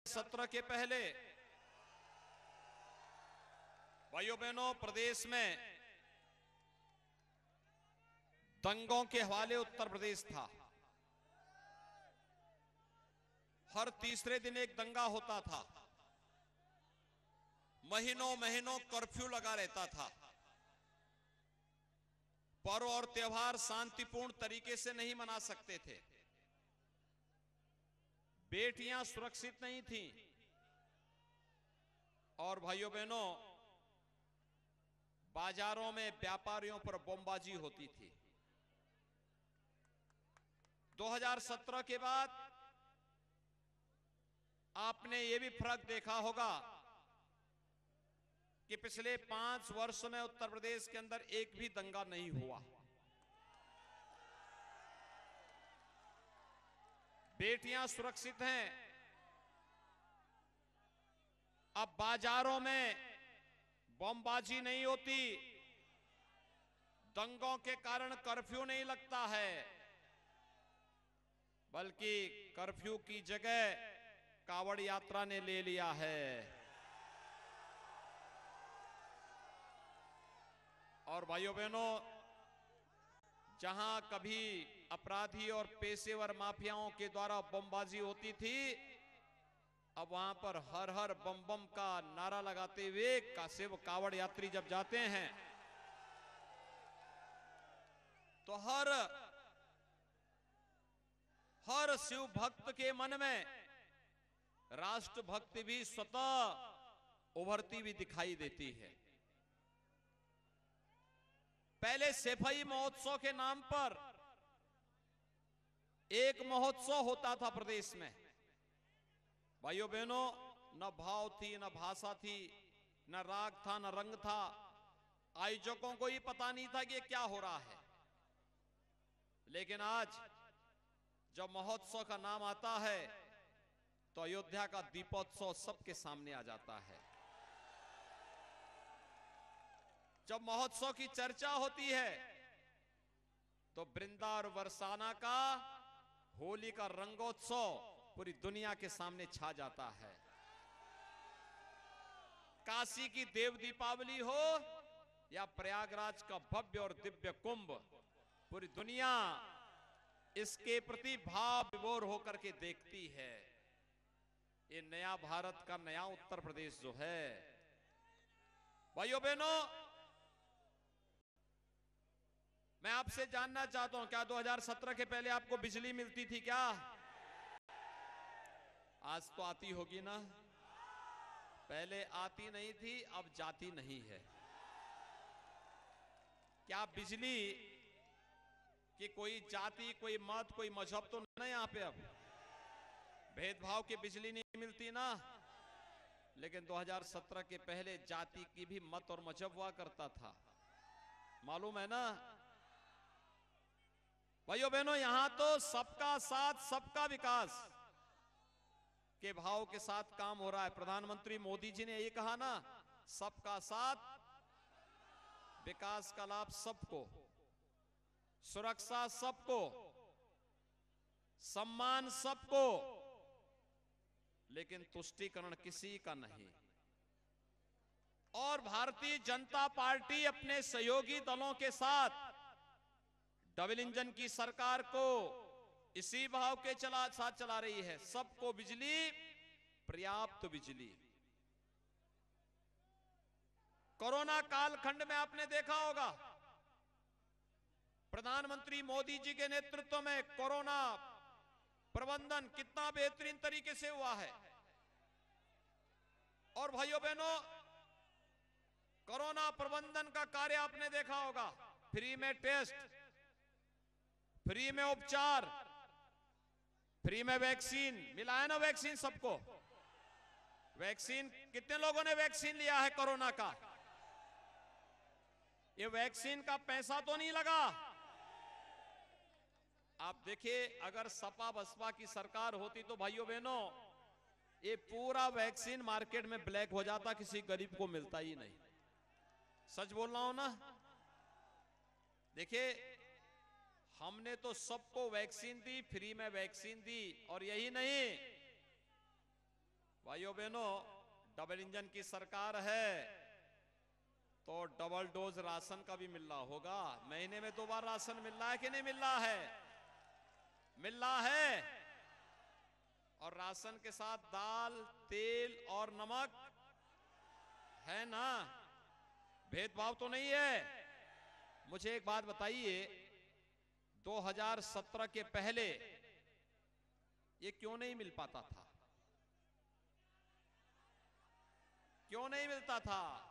2017 के पहले भाइयों बहनों प्रदेश में दंगों के हवाले उत्तर प्रदेश था। हर तीसरे दिन एक दंगा होता था, महीनों महीनों कर्फ्यू लगा रहता था, पर्व और त्योहार शांतिपूर्ण तरीके से नहीं मना सकते थे, बेटियां सुरक्षित नहीं थीं और भाइयों बहनों बाजारों में व्यापारियों पर बमबाजी होती थी। 2017 के बाद आपने ये भी फर्क देखा होगा कि पिछले 5 वर्ष में उत्तर प्रदेश के अंदर एक भी दंगा नहीं हुआ। बेटियां सुरक्षित हैं। अब बाजारों में बमबाजी नहीं होती, दंगों के कारण कर्फ्यू नहीं लगता है, बल्कि कर्फ्यू की जगह कावड़ यात्रा ने ले लिया है। और भाइयों बहनों, जहां कभी अपराधी और पेशेवर माफियाओं के द्वारा बमबाजी होती थी, अब वहां पर हर हर बम बम का नारा लगाते हुए काशिव कावड़ यात्री जब जाते हैं तो हर शिव भक्त के मन में राष्ट्र भक्ति भी स्वतः उभरती हुई दिखाई देती है। पहले सफाई महोत्सव के नाम पर एक महोत्सव होता था प्रदेश में। भाइयों बहनों, न भाव थी, न भाषा थी, न राग था, न रंग था। आयोजकों को ही पता नहीं था कि ये क्या हो रहा है। लेकिन आज जब महोत्सव का नाम आता है तो अयोध्या का दीपोत्सव सबके सामने आ जाता है। जब महोत्सव की चर्चा होती है तो वृंदा और बरसाना का होली का रंगोत्सव पूरी दुनिया के सामने छा जाता है। काशी की देव दीपावली हो या प्रयागराज का भव्य और दिव्य कुंभ, पूरी दुनिया इसके प्रति भाव विभोर होकर के देखती है। ये नया भारत का नया उत्तर प्रदेश जो है। भाइयों बहनों, मैं आपसे जानना चाहता हूं, क्या 2017 के पहले आपको बिजली मिलती थी क्या? आज तो आती होगी ना। पहले आती नहीं थी, अब जाती नहीं है। क्या बिजली कि कोई जाति, कोई मत, कोई मजहब तो नहीं ना यहां पे? अब भेदभाव की बिजली नहीं मिलती ना। लेकिन 2017 के पहले जाति की भी मत और मजहब हुआ करता था, मालूम है ना। भाइयों बहनों, यहां तो सबका साथ सबका विकास के भाव के साथ काम हो रहा है। प्रधानमंत्री मोदी जी ने ये कहा ना, सबका साथ, विकास का लाभ सबको, सुरक्षा सबको, सम्मान सबको, लेकिन तुष्टीकरण किसी का नहीं। और भारतीय जनता पार्टी अपने सहयोगी दलों के साथ डबल इंजन की सरकार को इसी भाव के साथ चला रही है। सबको बिजली, पर्याप्त बिजली। कोरोना कालखंड में आपने देखा होगा, प्रधानमंत्री मोदी जी के नेतृत्व में कोरोना प्रबंधन कितना बेहतरीन तरीके से हुआ है। और भाइयों बहनों, कोरोना प्रबंधन का कार्य आपने देखा होगा। फ्री में टेस्ट, फ्री में उपचार, फ्री में वैक्सीन मिला है ना। वैक्सीन सबको, वैक्सीन कितने लोगों ने वैक्सीन लिया है कोरोना का? ये वैक्सीन का पैसा तो नहीं लगा। आप देखिए, अगर सपा बसपा की सरकार होती तो भाइयों बहनों ये पूरा वैक्सीन मार्केट में ब्लैक हो जाता, किसी गरीब को मिलता ही नहीं। सच बोल रहा हूं ना। देखिए, हमने तो सबको वैक्सीन दी, फ्री में वैक्सीन दी। और यही नहीं, भाइयों बहनों, डबल इंजन की सरकार है तो डबल डोज राशन का भी मिल रहा होगा। महीने में 2 बार राशन मिल रहा है कि नहीं मिल रहा है? मिल रहा है। और राशन के साथ दाल, तेल और नमक है ना, भेदभाव तो नहीं है। मुझे एक बात बताइए, 2017 के पहले ये क्यों नहीं मिल पाता था? क्यों नहीं मिलता था?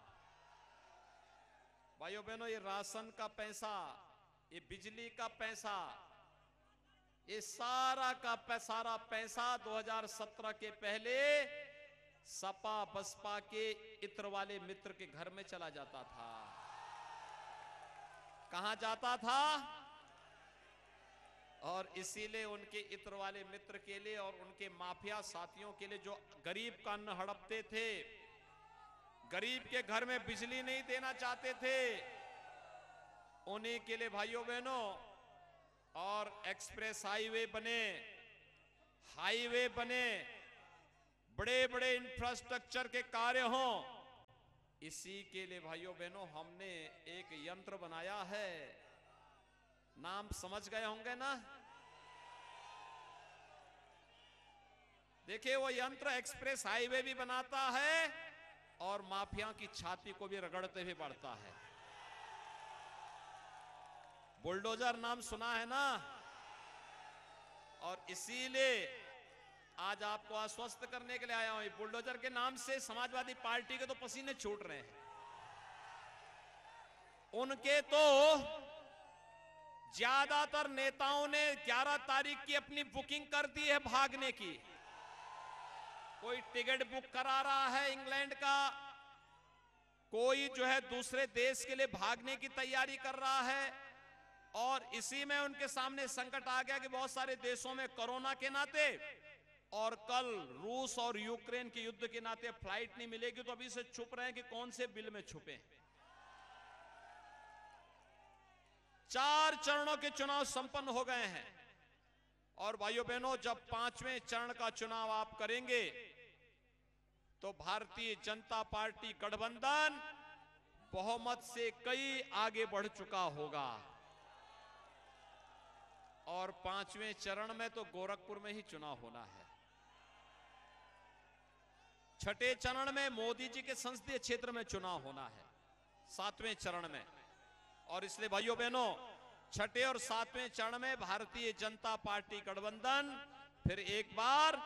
भाइयों बहनों, ये राशन का पैसा, ये बिजली का पैसा, ये सारा का सारा पैसा 2017 के पहले सपा बसपा के इत्र वाले मित्र के घर में चला जाता था। कहां जाता था? और इसीलिए उनके इत्र वाले मित्र के लिए और उनके माफिया साथियों के लिए, जो गरीब का अन्न हड़पते थे, गरीब के घर में बिजली नहीं देना चाहते थे, उन्हीं के लिए भाइयों बहनों, और एक्सप्रेस हाईवे बने, बड़े बड़े इंफ्रास्ट्रक्चर के कार्य हों, इसी के लिए भाइयों बहनों हमने एक यंत्र बनाया है। नाम समझ गए होंगे ना? देखिए, वो यंत्र एक्सप्रेस हाईवे भी बनाता है और माफिया की छाती को भी रगड़ते हुए बढ़ता है। बुलडोजर नाम सुना है ना? और इसीलिए आज आपको आश्वस्त करने के लिए आया हूं, बुलडोजर के नाम से समाजवादी पार्टी के तो पसीने छूट रहे हैं। उनके तो ज्यादातर नेताओं ने 11 तारीख की अपनी बुकिंग कर दी है भागने की। कोई टिकट बुक करा रहा है इंग्लैंड का, कोई जो है दूसरे देश के लिए भागने की तैयारी कर रहा है। और इसी में उनके सामने संकट आ गया कि बहुत सारे देशों में कोरोना के नाते और कल रूस और यूक्रेन के युद्ध के नाते फ्लाइट नहीं मिलेगी, तो अभी से छुप रहे हैं कि कौन से बिल में छुपे। 4 चरणों के चुनाव संपन्न हो गए हैं और भाइयों बहनों, जब 5वें चरण का चुनाव आप करेंगे तो भारतीय जनता पार्टी गठबंधन बहुमत से कई आगे बढ़ चुका होगा। और 5वें चरण में तो गोरखपुर में ही चुनाव होना है। 6ठे चरण में मोदी जी के संसदीय क्षेत्र में चुनाव होना है, 7वें चरण में। और इसलिए भाइयों बहनों, 6ठे और 7वें चरण में भारतीय जनता पार्टी गठबंधन फिर एक बार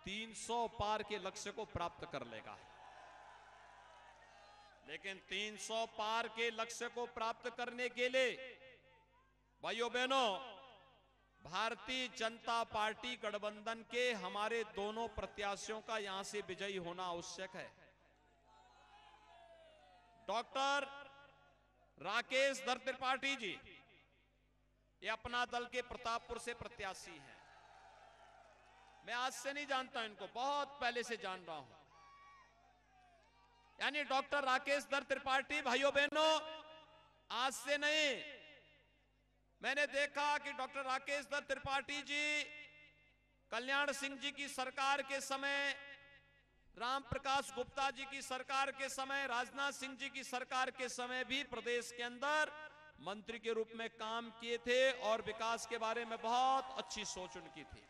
300 पार के लक्ष्य को प्राप्त कर लेगा। लेकिन 300 पार के लक्ष्य को प्राप्त करने के लिए भाइयों बहनों, भारतीय जनता पार्टी गठबंधन के हमारे दोनों प्रत्याशियों का यहां से विजयी होना आवश्यक है। डॉक्टर राकेश धर त्रिपाठी जी, ये अपना दल के प्रतापपुर से प्रत्याशी हैं। मैं आज से नहीं जानता इनको, बहुत पहले से जान रहा हूं। यानी डॉक्टर राकेश धर त्रिपाठी भाइयों बहनों आज से नहीं, मैंने देखा कि डॉक्टर राकेश धर त्रिपाठी जी कल्याण सिंह जी की सरकार के समय, राम प्रकाश गुप्ता जी की सरकार के समय, राजनाथ सिंह जी की सरकार के समय भी प्रदेश के अंदर मंत्री के रूप में काम किए थे और विकास के बारे में बहुत अच्छी सोच उनकी थी।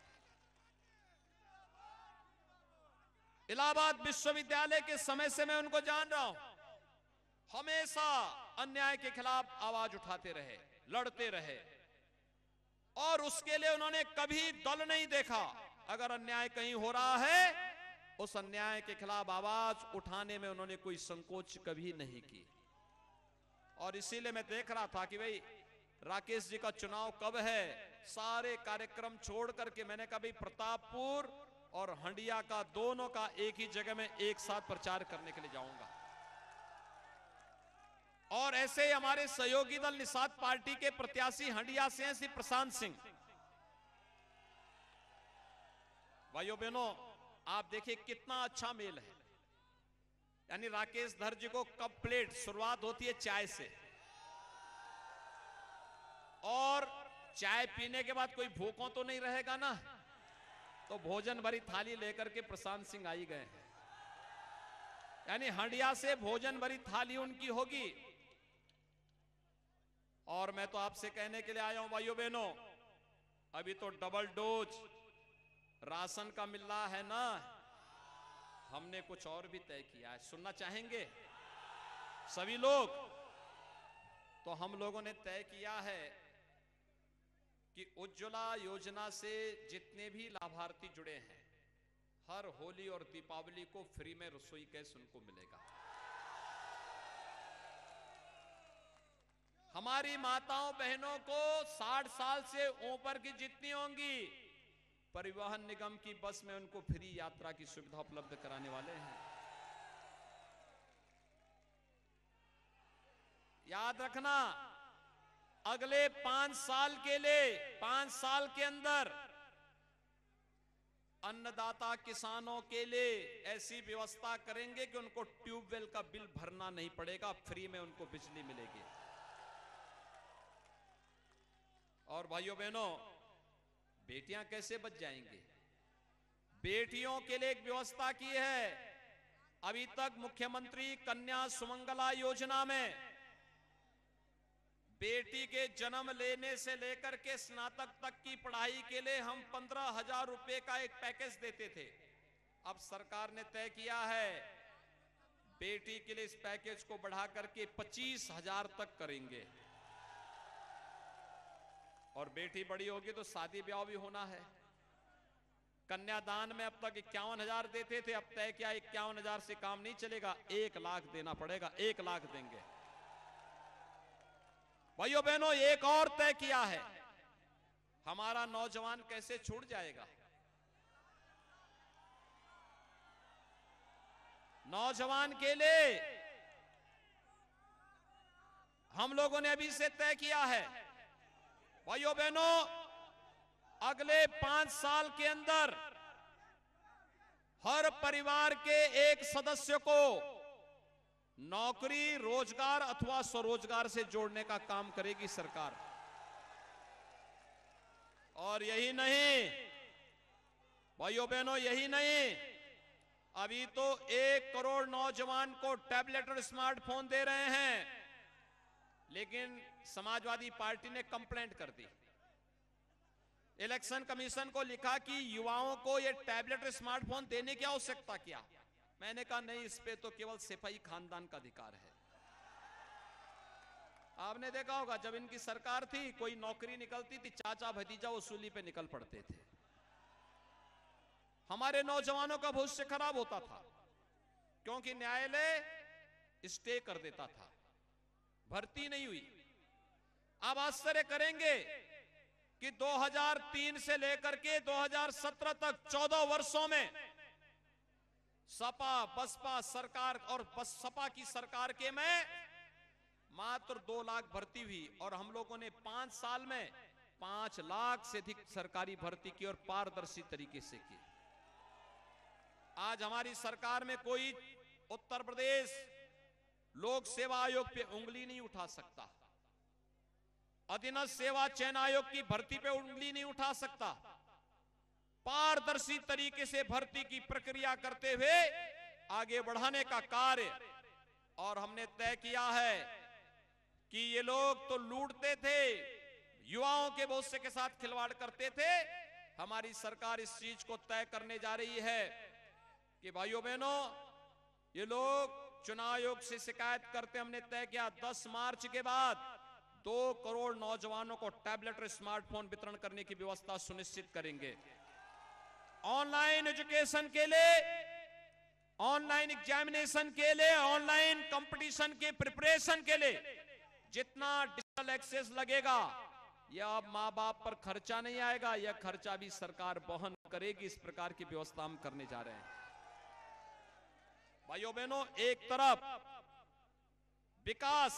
इलाहाबाद विश्वविद्यालय के समय से मैं उनको जान रहा हूं, हमेशा अन्याय के खिलाफ आवाज उठाते रहे, लड़ते रहे और उसके लिए उन्होंने कभी दल नहीं देखा। अगर अन्याय कहीं हो रहा है, उस अन्याय के खिलाफ आवाज उठाने में उन्होंने कोई संकोच कभी नहीं की। और इसीलिए मैं देख रहा था कि भाई राकेश जी का चुनाव कब है, सारे कार्यक्रम छोड़ करके मैंने कभी प्रतापपुर और हंडिया का, दोनों का एक ही जगह में एक साथ प्रचार करने के लिए जाऊंगा। और ऐसे ही हमारे सहयोगी दल निषाद पार्टी के प्रत्याशी हंडिया से हैं श्री प्रशांत सिंह। भाइयों बहनों, आप देखिए कितना अच्छा मेल है। यानी राकेश धर जी को कप प्लेट, शुरुआत होती है चाय से, और चाय पीने के बाद कोई भूखों तो नहीं रहेगा ना, तो भोजन भरी थाली लेकर के प्रशांत सिंह आ ही गए हैं। यानी हंडिया से भोजन भरी थाली उनकी होगी। और मैं तो आपसे कहने के लिए आया हूं भाइयों बहनों, अभी तो डबल डोज राशन का मिल रहा है ना, हमने कुछ और भी तय किया है। सुनना चाहेंगे सभी लोग? तो हम लोगों ने तय किया है कि उज्ज्वला योजना से जितने भी लाभार्थी जुड़े हैं, हर होली और दीपावली को फ्री में रसोई गैस उनको मिलेगा। हमारी माताओं बहनों को 60 साल से ऊपर की जितनी होंगी, परिवहन निगम की बस में उनको फ्री यात्रा की सुविधा उपलब्ध कराने वाले हैं। याद रखना, अगले 5 साल के लिए, 5 साल के अंदर अन्नदाता किसानों के लिए ऐसी व्यवस्था करेंगे कि उनको ट्यूबवेल का बिल भरना नहीं पड़ेगा, फ्री में उनको बिजली मिलेगी। और भाइयों बहनों, बेटियां कैसे बच जाएंगी? बेटियों के लिए एक व्यवस्था की है। अभी तक मुख्यमंत्री कन्या सुमंगला योजना में बेटी के जन्म लेने से लेकर के स्नातक तक की पढ़ाई के लिए हम 15,000 रुपए का एक पैकेज देते थे। अब सरकार ने तय किया है बेटी के लिए इस पैकेज को बढ़ा करके 25,000 तक करेंगे। और बेटी बड़ी होगी तो शादी ब्याह भी होना है। कन्यादान में अब तक 51,000 देते थे, अब तय किया 51,000 से काम नहीं चलेगा, 1 लाख देना पड़ेगा, 1 लाख देंगे। भाइयों बहनों, एक और तय किया है, हमारा नौजवान कैसे छूट जाएगा। नौजवान के लिए हम लोगों ने अभी से तय किया है, भाइयों बहनों, अगले 5 साल के अंदर हर परिवार के एक सदस्य को नौकरी, रोजगार अथवा स्वरोजगार से जोड़ने का काम करेगी सरकार। और यही नहीं भाइयों बहनों, यही नहीं, अभी तो 1 करोड़ नौजवान को टैबलेट और स्मार्टफोन दे रहे हैं, लेकिन समाजवादी पार्टी ने कंप्लेंट कर दी। इलेक्शन कमीशन को लिखा कि युवाओं को यह टैबलेट और स्मार्टफोन देने की आवश्यकता क्या। मैंने कहा नहीं, इस पे तो केवल सिपाही खानदान का अधिकार है। आपने देखा होगा जब इनकी सरकार थी, कोई नौकरी निकलती थी, चाचा भतीजा वसूली पे निकल पड़ते थे। हमारे नौजवानों का भविष्य खराब होता था, क्योंकि न्यायालय स्टे कर देता था, भर्ती नहीं हुई। अब आश्चर्य करेंगे कि 2003 से लेकर के 2017 तक 14 वर्षों में सपा बसपा सरकार और सपा की सरकार के में मात्र 2 लाख भर्ती हुई, और हम लोगों ने 5 साल में 5 लाख से अधिक सरकारी भर्ती की और पारदर्शी तरीके से की। आज हमारी सरकार में कोई उत्तर प्रदेश लोक सेवा आयोग पे उंगली नहीं उठा सकता, अधीनस्थ सेवा चयन आयोग की भर्ती पे उंगली नहीं उठा सकता। पारदर्शी तरीके से भर्ती की प्रक्रिया करते हुए आगे बढ़ाने का कार्य। और हमने तय किया है कि ये लोग तो लूटते थे, युवाओं के भविष्य के साथ खिलवाड़ करते थे। हमारी सरकार इस चीज को तय करने जा रही है कि भाइयों बहनों, ये लोग चुनाव आयोग से शिकायत करते, हमने तय किया 10 मार्च के बाद 2 करोड़ नौजवानों को टैबलेट और स्मार्टफोन वितरण करने की व्यवस्था सुनिश्चित करेंगे। ऑनलाइन एजुकेशन के लिए, ऑनलाइन एग्जामिनेशन के लिए, ऑनलाइन कंपटीशन के प्रिपरेशन के लिए जितना डिजिटल एक्सेस लगेगा, यह अब मां बाप पर खर्चा नहीं आएगा, यह खर्चा भी सरकार वहन करेगी। इस प्रकार की व्यवस्था हम करने जा रहे हैं। भाइयों बहनों, एक तरफ विकास,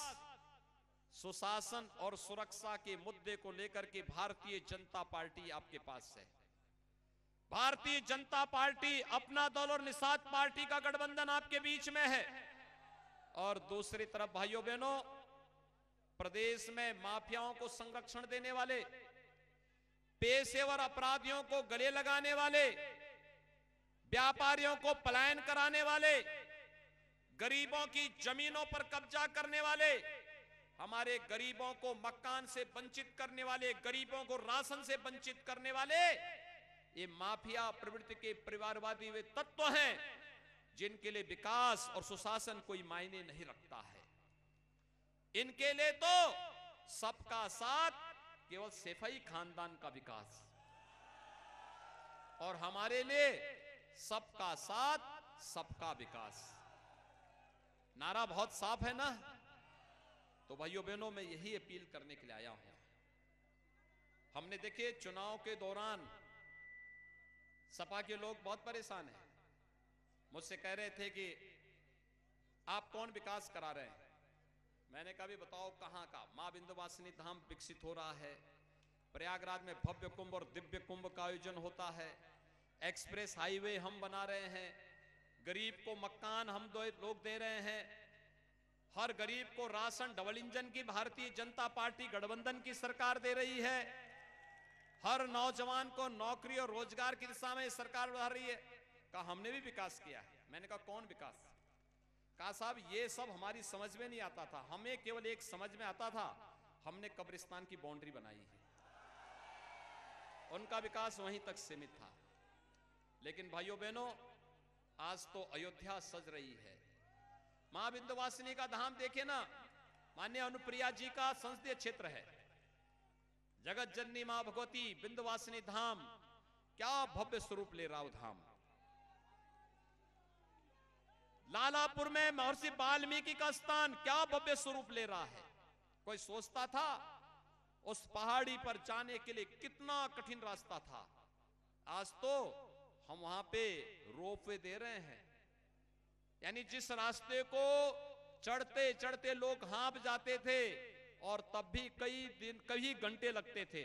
सुशासन और सुरक्षा के मुद्दे को लेकर के भारतीय जनता पार्टी आपके पास है। भारतीय जनता पार्टी, अपना दल और निषाद पार्टी का गठबंधन आपके बीच में है। और दूसरी तरफ भाइयों बहनों, प्रदेश में माफियाओं को संरक्षण देने वाले, पेशेवर अपराधियों को गले लगाने वाले, व्यापारियों को पलायन कराने वाले, गरीबों की जमीनों पर कब्जा करने वाले, हमारे गरीबों को मकान से वंचित करने वाले, गरीबों को राशन से वंचित करने वाले, ये माफिया प्रवृत्ति के परिवारवादी वे तत्व हैं जिनके लिए विकास और सुशासन कोई मायने नहीं रखता है। इनके लिए तो सबका साथ केवल सैफई खानदान का विकास, और हमारे लिए सबका साथ सबका विकास। नारा बहुत साफ है ना। तो भाइयों बहनों, मैं यही अपील करने के लिए आया हूं। हमने देखे चुनाव के दौरान सपा के लोग बहुत परेशान हैं, मुझसे कह रहे थे कि आप कौन विकास करा रहे हैं। मैंने कहा भी बताओ कहां का। मां विंध्यवासिनी धाम विकसित हो रहा है, प्रयागराज में भव्य कुंभ और दिव्य कुंभ का आयोजन होता है, एक्सप्रेस हाईवे हम बना रहे हैं, गरीब को मकान हम लोग दे रहे हैं, हर गरीब को राशन डबल इंजन की भारतीय जनता पार्टी गठबंधन की सरकार दे रही है, हर नौजवान को नौकरी और रोजगार की दिशा में सरकार बढ़ा रही है। कहा हमने भी विकास किया है। मैंने कहा कौन विकास। कहा साहब ये सब हमारी समझ में नहीं आता था, हमें केवल एक समझ में आता था, हमने कब्रिस्तान की बाउंड्री बनाई है। उनका विकास वहीं तक सीमित था। लेकिन भाइयों बहनों, आज तो अयोध्या सज रही है। मां विंध्यवासिनी का धाम देखे ना, माननीय अनुप्रिया जी का संसदीय क्षेत्र है। जगत जननी मां भगवती विंध्यवासिनी धाम क्या भव्य स्वरूप ले रहा धाम। लालापुर में महर्षि वाल्मीकि का स्थान क्या भव्य स्वरूप ले रहा है। कोई सोचता था उस पहाड़ी पर जाने के लिए कितना कठिन रास्ता था, आज तो हम वहां पे रोपवे दे रहे हैं। यानी जिस रास्ते को चढ़ते चढ़ते लोग हाँफ जाते थे और तब भी कई घंटे लगते थे,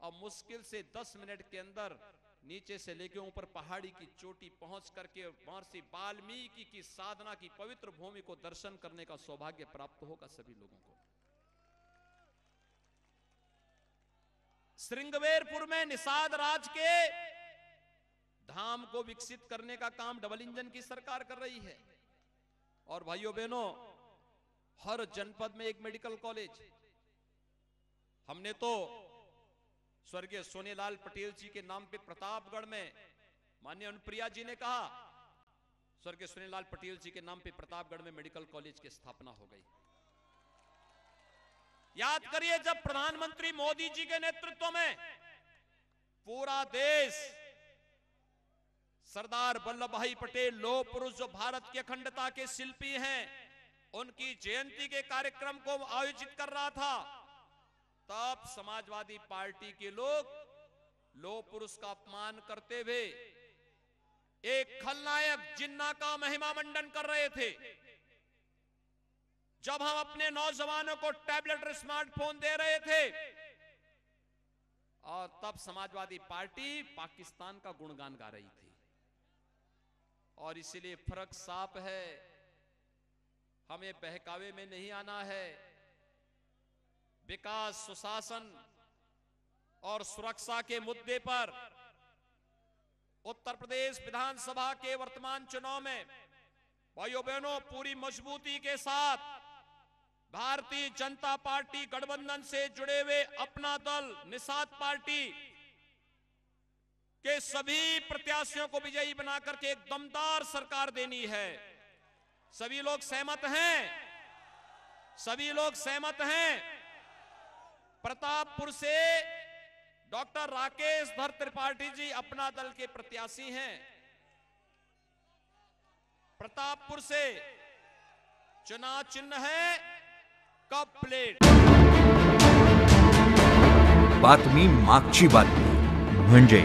अब मुश्किल से 10 मिनट के अंदर नीचे से लेके ऊपर पहाड़ी की चोटी पहुंच करके महर्षि वाल्मीकि की साधना की पवित्र भूमि को दर्शन करने का सौभाग्य प्राप्त होगा सभी लोगों को। श्रृंगवेरपुर में निषाद राज के धाम को विकसित करने का काम डबल इंजन की सरकार कर रही है। और भाइयों बहनों, हर जनपद में एक मेडिकल कॉलेज। हमने तो स्वर्गीय सोनेलाल पटेल जी के नाम पे प्रतापगढ़ में, माननीय अनुप्रिया जी ने कहा, स्वर्गीय सोनेलाल पटेल जी के नाम पे प्रतापगढ़ में मेडिकल कॉलेज की स्थापना हो गई। याद करिए जब प्रधानमंत्री मोदी जी के नेतृत्व में पूरा देश सरदार वल्लभ भाई पटेल लौह पुरुष जो भारत की अखंडता के शिल्पी हैं, उनकी जयंती के कार्यक्रम को आयोजित कर रहा था, तब समाजवादी पार्टी के लोग लौह पुरुष का अपमान करते हुए एक खलनायक जिन्ना का महिमा मंडन कर रहे थे। जब हम अपने नौजवानों को टैबलेट और स्मार्टफोन दे रहे थे, और तब समाजवादी पार्टी पाकिस्तान का गुणगान गा रही थी। और इसलिए फर्क साफ है, हमें बहकावे में नहीं आना है। विकास, सुशासन और सुरक्षा के मुद्दे पर उत्तर प्रदेश विधानसभा के वर्तमान चुनाव में भाइयों बहनों पूरी मजबूती के साथ भारतीय जनता पार्टी गठबंधन से जुड़े हुए अपना दल निषाद पार्टी के सभी प्रत्याशियों को विजयी बनाकर के एक दमदार सरकार देनी है। सभी लोग सहमत हैं? सभी लोग सहमत हैं? प्रतापपुर से डॉक्टर राकेश धर त्रिपाठी जी अपना दल के प्रत्याशी हैं। प्रतापपुर से चुनाव चिन्ह है कप प्लेट। बातमी मागची बातमी म्हणजे